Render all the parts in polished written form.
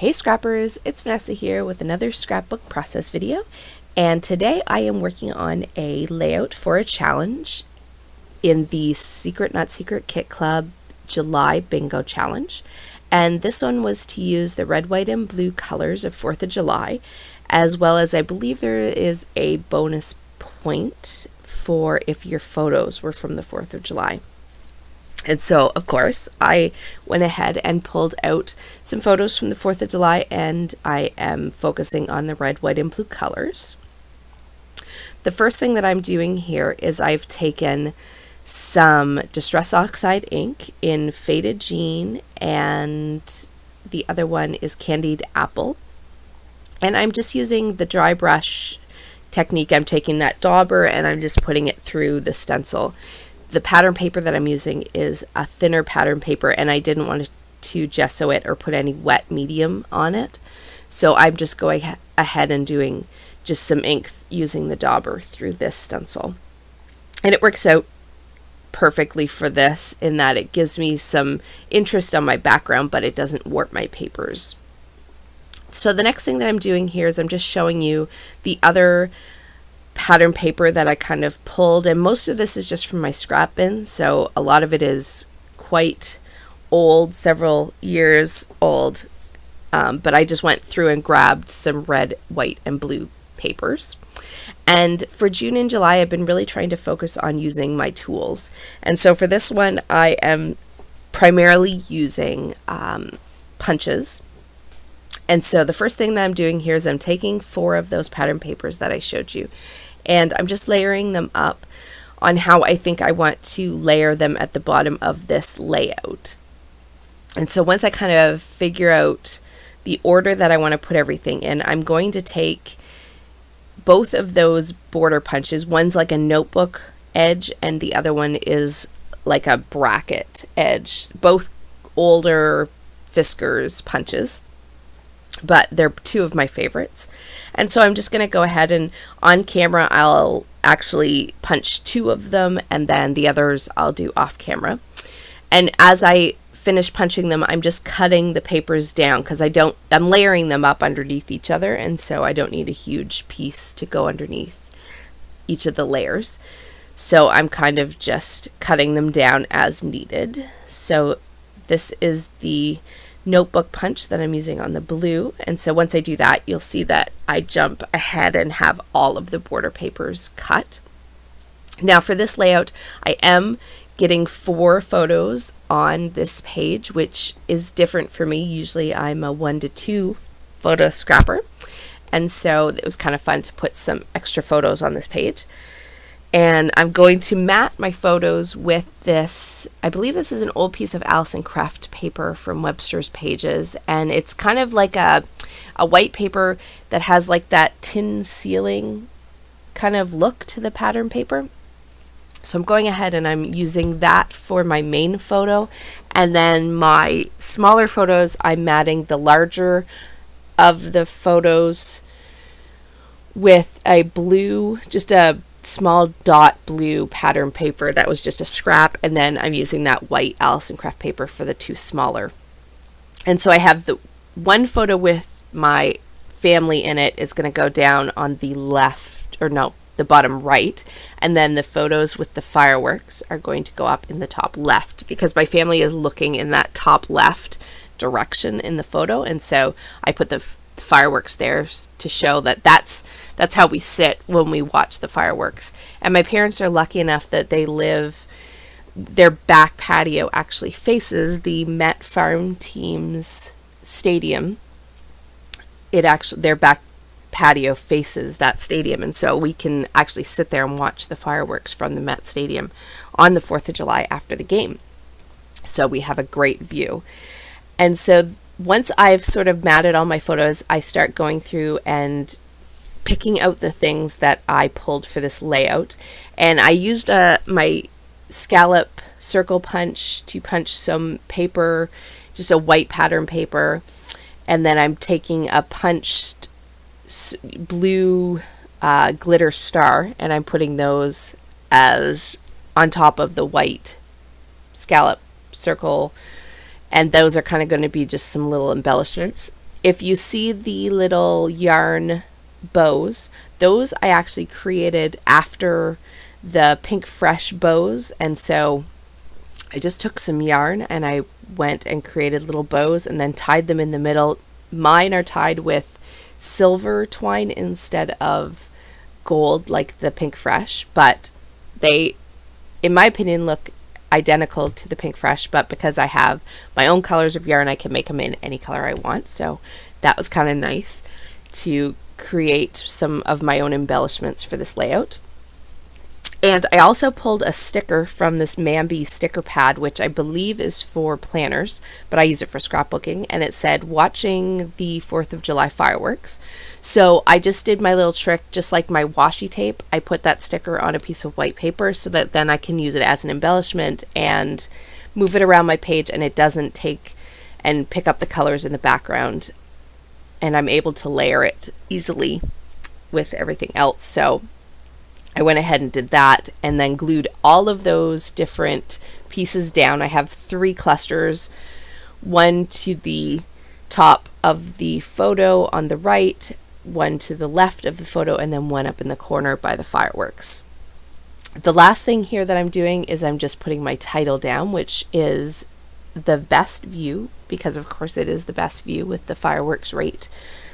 Hey Scrappers, it's Vanessa here with another scrapbook process video, and today I am working on a layout for a challenge in the Secret Not Secret Kit Club July Bingo Challenge. And this one was to use the red, white, and blue colors of 4th of July, as well as I believe there is a bonus point for if your photos were from the 4th of July. And so, of course, I went ahead and pulled out some photos from the 4th of July, and I am focusing on the red, white, and blue colors. The first thing that I'm doing here is I've taken some Distress Oxide ink in Faded Jean, and the other one is Candied Apple. And I'm just using the dry brush technique. I'm taking that dauber and I'm just putting it through the stencil. The pattern paper that I'm using is a thinner pattern paper, and I didn't want to gesso it or put any wet medium on it. So I'm just going ahead and doing just some ink using the dauber through this stencil. And it works out perfectly for this in that it gives me some interest on my background, but it doesn't warp my papers. So the next thing that I'm doing here is I'm just showing you the other pattern paper that I kind of pulled, and most of this is just from my scrap bin, so a lot of it is quite old, several years old, but I just went through and grabbed some red, white, and blue papers. And for June and July, I've been really trying to focus on using my tools, and so for this one I am primarily using punches. And so the first thing that I'm doing here is I'm taking 4 of those pattern papers that I showed you, and I'm just layering them up on how I think I want to layer them at the bottom of this layout. And so once I kind of figure out the order that I want to put everything in, I'm going to take both of those border punches. One's like a notebook edge and the other one is like a bracket edge, both older Fiskars punches, but they're 2 of my favorites. And so I'm just going to go ahead and on camera I'll actually punch 2 of them, and then the others I'll do off camera. And as I finish punching them, I'm just cutting the papers down because I'm layering them up underneath each other, and so I don't need a huge piece to go underneath each of the layers. So I'm kind of just cutting them down as needed. So this is the notebook punch that I'm using on the blue, and so once I do that, you'll see that I jump ahead and have all of the border papers cut. Now for this layout, I am getting 4 photos on this page, which is different for me. Usually I'm a 1 to 2 photo scrapper, and so it was kind of fun to put some extra photos on this page. And I'm going to mat my photos with this, I believe this is an old piece of Alison Craft paper from Webster's Pages, and it's kind of like a white paper that has like that tin ceiling kind of look to the pattern paper. So I'm going ahead and I'm using that for my main photo, and then my smaller photos I'm matting the larger of the photos with a blue, just a small dot blue pattern paper that was just a scrap, and then I'm using that white Alison Craft paper for the 2 smaller. And so I have the one photo with my family in it is going to go down on the left, or no, the bottom right, and then the photos with the fireworks are going to go up in the top left because my family is looking in that top left direction in the photo, and so I put the fireworks there to show that that's how we sit when we watch the fireworks. And my parents are lucky enough that their back patio actually faces the Met Farm team's stadium. Their back patio faces that stadium, and so we can actually sit there and watch the fireworks from the Met Stadium on the 4th of July after the game. So we have a great view. And so once I've sort of matted all my photos, I start going through and picking out the things that I pulled for this layout. And I used my scallop circle punch to punch some paper, just a white pattern paper. And then I'm taking a punched blue glitter star, and I'm putting those as on top of the white scallop circle, and those are kind of going to be just some little embellishments. if you see the little yarn bows, those I actually created after the Pink Fresh bows, and so I just took some yarn and I went and created little bows and then tied them in the middle. Mine are tied with silver twine instead of gold like the Pink Fresh, but they, in my opinion, look identical to the Pink Fresh, but because I have my own colors of yarn, I can make them in any color I want. So that was kind of nice to create some of my own embellishments for this layout. And I also pulled a sticker from this Mambi sticker pad, which I believe is for planners, but I use it for scrapbooking, and it said, "Watching the 4th of July fireworks." So I just did my little trick, just like my washi tape. I put that sticker on a piece of white paper so that then I can use it as an embellishment and move it around my page, and it doesn't take and pick up the colors in the background, and I'm able to layer it easily with everything else. So I went ahead and did that and then glued all of those different pieces down. I have 3 clusters, one to the top of the photo on the right, one to the left of the photo, and then one up in the corner by the fireworks. The last thing here that I'm doing is I'm just putting my title down, which is the best view, because of course it is the best view with the fireworks right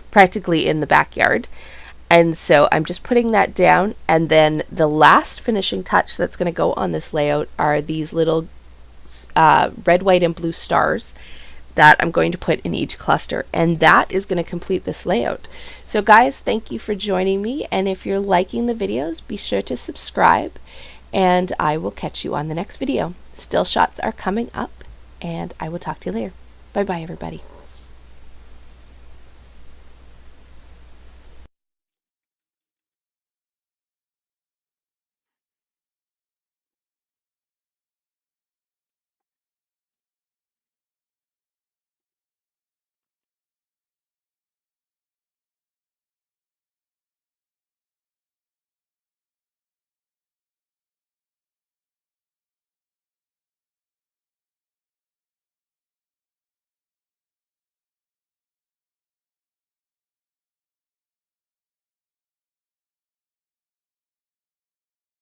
practically in the backyard. And so I'm just putting that down, and then the last finishing touch that's going to go on this layout are these little red, white, and blue stars that I'm going to put in each cluster, and that is going to complete this layout. So guys, thank you for joining me, and if you're liking the videos, be sure to subscribe, and I will catch you on the next video. Still shots are coming up, and I will talk to you later. Bye bye everybody.